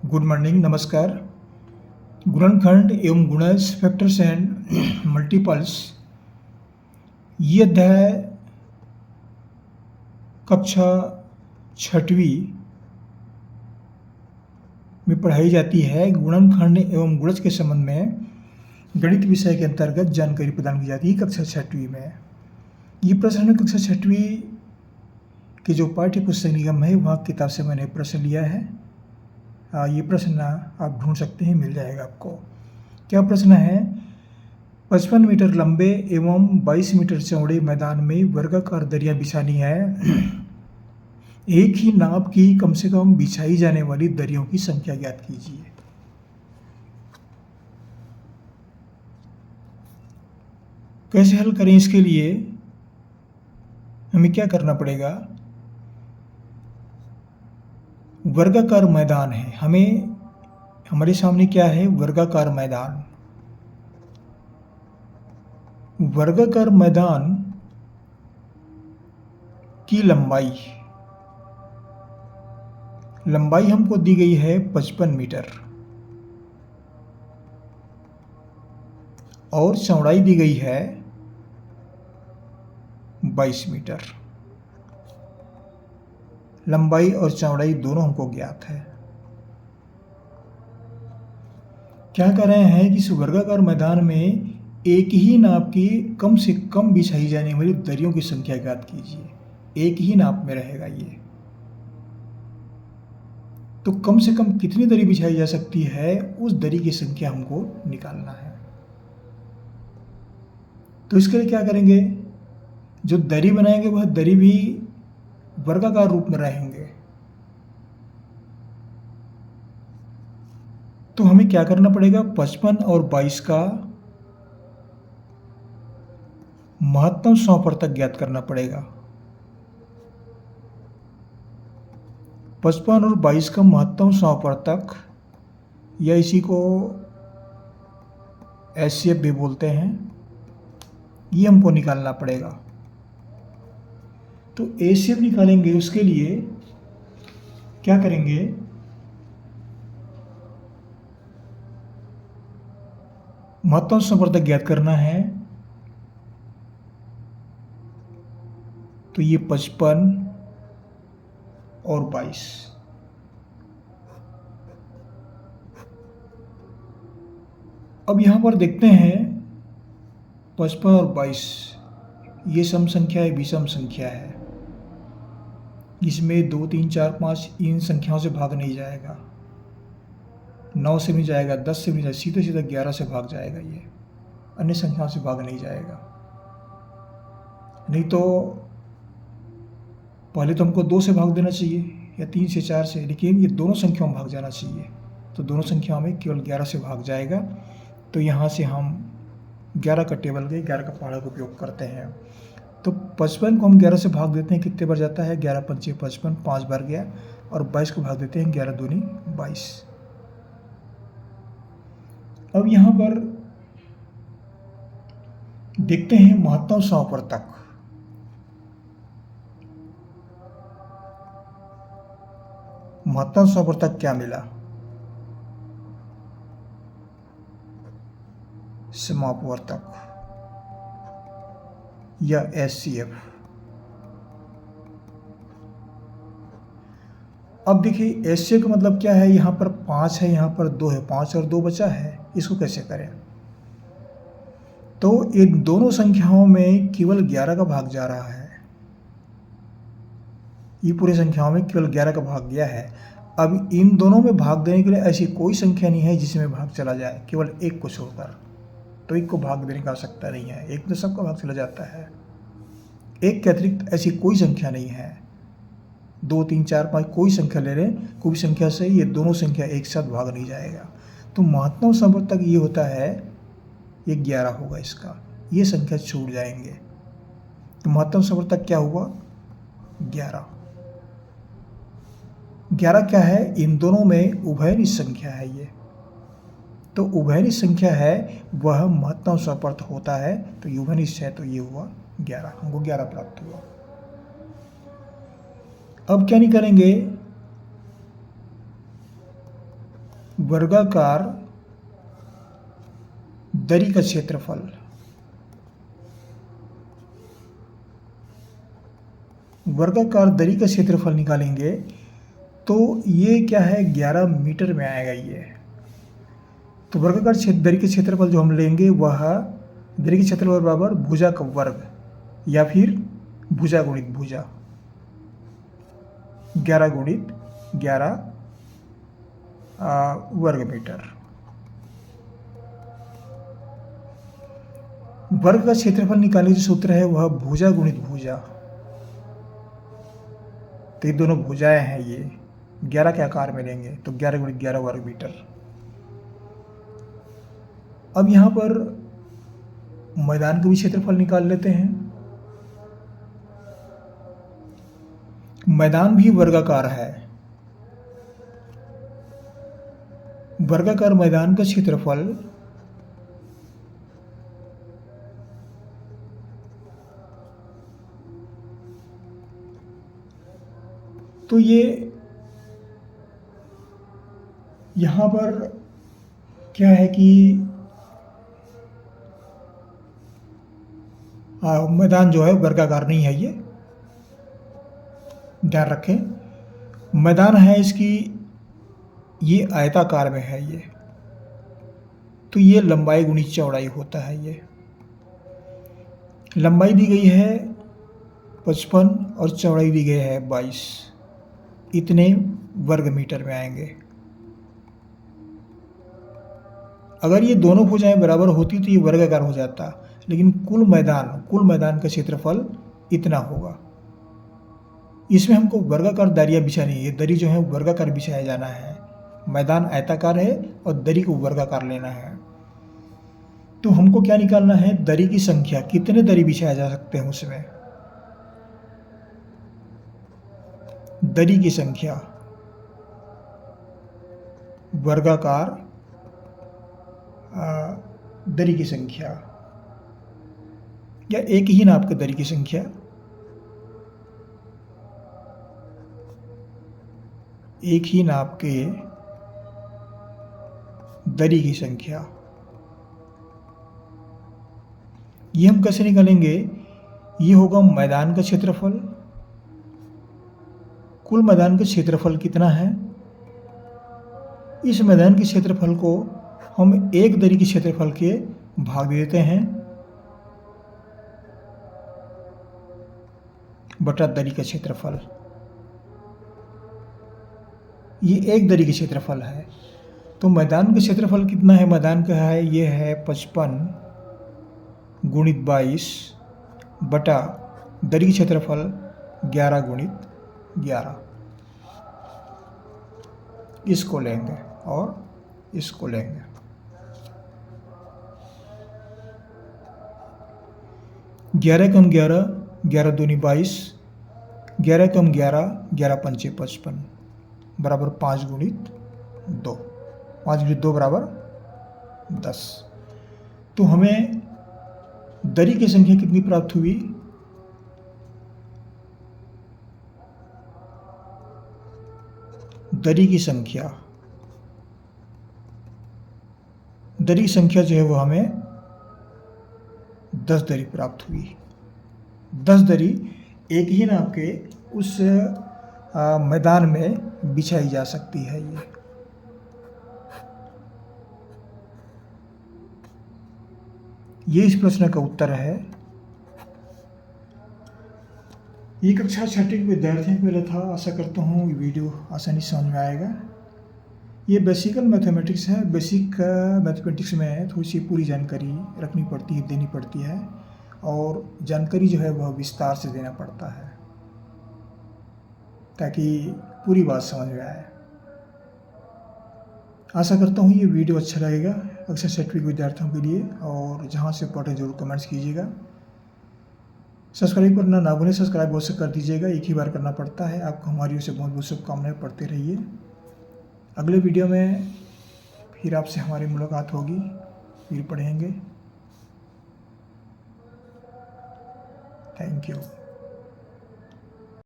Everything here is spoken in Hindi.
गुड मॉर्निंग, नमस्कार। गुणनखंड एवं गुणज, फैक्टर्स एंड मल्टीपल्स, ये अध्याय कक्षा छठवीं में पढ़ाई जाती है। गुणनखंड एवं गुणज के संबंध में गणित विषय के अंतर्गत जानकारी प्रदान की जाती है कक्षा छठवीं में। ये प्रश्न कक्षा छठवीं के जो पाठ्य पुस्तक निगम है वहाँ किताब से मैंने प्रश्न लिया है। ये प्रश्न आप ढूंढ सकते हैं, मिल जाएगा आपको। क्या प्रश्न है? 55 मीटर लंबे एवं 22 मीटर चौड़े मैदान में वर्गाकार दरिया बिछानी है। एक ही नाप की कम से कम बिछाई जाने वाली दरियों की संख्या ज्ञात कीजिए। कैसे हल करें? इसके लिए हमें क्या करना पड़ेगा? वर्गाकार मैदान है, हमारे सामने क्या है? वर्गाकार मैदान। वर्गाकार मैदान की लंबाई हमको दी गई है 55 मीटर और चौड़ाई दी गई है 22 मीटर। लंबाई और चौड़ाई दोनों हमको ज्ञात है। क्या कर रहे हैं कि इस वर्गाकार मैदान में एक ही नाप की कम से कम बिछाई जाने वाली दरियों की संख्या ज्ञात कीजिए। एक ही नाप में रहेगा ये, तो कम से कम कितनी दरी बिछाई जा सकती है उस दरी की संख्या हमको निकालना है। तो इसके लिए क्या करेंगे? जो दरी बनाएंगे वह दरी भी वर्गाकार रूप में रहेंगे। तो हमें क्या करना पड़ेगा? 55 और 22 का महत्तम समापवर्तक ज्ञात करना पड़ेगा। 55 और 22 का महत्तम समापवर्तक, या इसी को HCF भी बोलते हैं, ये हमको निकालना पड़ेगा। तो HCF निकालेंगे, उसके लिए क्या करेंगे? महत्तम समापवर्तक ज्ञात करना है, तो ये 55 और 22। अब यहां पर देखते हैं 55 और 22 ये सम संख्या है, विषम संख्या है। इसमें 2, 3, 4, 5 इन संख्याओं से भाग नहीं जाएगा। 9 से भी जाएगा, 10 से भी जाएगा, सीधे सीधा 11 से भाग जाएगा। ये अन्य संख्याओं से भाग नहीं जाएगा। नहीं तो पहले तो हमको 2 से भाग देना चाहिए या 3 से 4 से, लेकिन ये दोनों संख्याओं में भाग जाना चाहिए। तो दोनों संख्याओं में केवल 11 से भाग जाएगा। तो यहाँ से हम 11 का टेबल के 11 का पहाड़ा का उपयोग करते हैं। तो 55 को हम 11 से भाग देते हैं, कितने बार जाता है? 11 पंचे 55, 5 बार गया। और 22 को भाग देते हैं 11 दूनी 22। अब यहाँ पर देखते हैं महत्तम समापवर्तक। महत्तम समापवर्तक क्या मिला? समापवर्तक या HCF। अब देखिए HCF का मतलब क्या है? यहाँ पर 5 है, यहाँ पर 2 है, 5 और 2 बचा है। इसको कैसे करें? तो इन दोनों संख्याओं में केवल 11 का भाग जा रहा है। ये पूरी संख्याओं में केवल 11 का भाग गया है। अब इन दोनों में भाग देने के लिए ऐसी कोई संख्या नहीं है जिसमें भाग चला जाए, केवल एक को छोड़कर। तो एक को भाग देने की आवश्यकता नहीं है, एक में सबका भाग चला जाता है। एक के अतिरिक्त ऐसी कोई संख्या नहीं है। 2, 3, 4, 5 कोई संख्या ले लें, कोई भी संख्या से ये दोनों संख्या एक साथ भाग नहीं जाएगा। तो महत्तम समापवर्तक ये होता है, ये 11 होगा इसका, ये संख्या छूट जाएंगे। तो महत्तम समापवर्तक क्या हुआ? 11। 11 क्या है? इन दोनों में उभयनिष्ठ संख्या है ये। तो उभयनिष्ठ संख्या है वह महत्तम समापवर्तक होता है। तो ये उभयनिष्ठ है, तो ये हुआ 11, हमको 11 प्राप्त हुआ। अब क्या नहीं करेंगे? वर्गाकार दरी का क्षेत्रफल, वर्गाकार दरी का क्षेत्रफल निकालेंगे तो ये क्या है, 11 मीटर में आएगा ये। तो वर्गाकार दरी के क्षेत्रफल जो हम लेंगे वह दरी के क्षेत्रफल बराबर भुजा का वर्ग या फिर भुजा गुणित भुजा, 11 गुणित 11 वर्ग मीटर। वर्ग का क्षेत्रफल निकालने का सूत्र है वह भुजा गुणित भुजा। तो ये दोनों भुजाएं हैं, ये 11 के आकार में लेंगे तो 11 गुणित 11 वर्ग मीटर। अब यहाँ पर मैदान का भी क्षेत्रफल निकाल लेते हैं। मैदान भी वर्गाकार है, वर्गाकार मैदान का क्षेत्रफल तो ये यहाँ पर क्या है कि मैदान जो है वर्गाकार नहीं है, ये ध्यान रखें। मैदान है इसकी ये आयताकार में है ये, तो ये लंबाई गुणित चौड़ाई होता है। ये लंबाई दी गई है 55 और चौड़ाई दी गई है 22, इतने वर्ग मीटर में आएंगे। अगर ये दोनों भुजाएं बराबर होती तो ये वर्गाकार हो जाता, लेकिन कुल मैदान का क्षेत्रफल इतना होगा। इसमें हमको वर्गाकार दरियाँ बिछानी है, दरी जो है वर्गाकार बिछाया जाना है। मैदान आयताकार है और दरी को वर्गाकार लेना है। तो हमको क्या निकालना है, दरी की संख्या, कितने दरी बिछाया जा सकते हैं उसमें। दरी की संख्या वर्गाकार दरी की संख्या या एक ही नाप के दरी की संख्या, एक ही नाप के दरी की संख्या। ये हम कैसे निकालेंगे, ये होगा मैदान का क्षेत्रफल। कुल मैदान का क्षेत्रफल कितना है, इस मैदान के क्षेत्रफल को हम एक दरी के क्षेत्रफल के भाग देते हैं बटा दरी का क्षेत्रफल। ये एक दरी का क्षेत्रफल है। तो मैदान का क्षेत्रफल कितना है, मैदान का है ये है 55 गुणित 22 बटा दरी का क्षेत्रफल 11 गुणित 11। इसको लेंगे और इसको लेंगे। ग्यारह कम 11, 11 दूनी 22, 11 कम 11, 11 पंचे 55 बराबर 5 गुणित 2, 5 गुणित 2 बराबर 10। तो हमें दरी की संख्या कितनी प्राप्त हुई, दरी की संख्या जो है वो हमें 10 दरी प्राप्त हुई। 10 दरी एक ही नाप के उस मैदान में बिछाई जा सकती है। ये इस प्रश्न का उत्तर है। ये कक्षा 6 के विद्यार्थियों के लिए था। आशा करता हूँ ये वीडियो आसानी से समझ में आएगा। ये बेसिकल मैथमेटिक्स है। बेसिक मैथमेटिक्स में थोड़ी सी पूरी जानकारी रखनी पड़ती है, देनी पड़ती है, और जानकारी जो है वह विस्तार से देना पड़ता है ताकि पूरी बात समझ में आए। आशा करता हूँ ये वीडियो अच्छा लगेगा कक्षा 6 के विद्यार्थियों के लिए, और जहाँ से पढ़े जरूर कमेंट्स कीजिएगा। सब्सक्राइब करना ना भूलें, सब्सक्राइब अवश्य कर दीजिएगा, एक ही बार करना पड़ता है। आपको हमारी ओर से बहुत बहुत शुभकामनाएं, पढ़ते रहिए। अगले वीडियो में फिर आपसे हमारी मुलाकात होगी, फिर पढ़ेंगे। Thank you.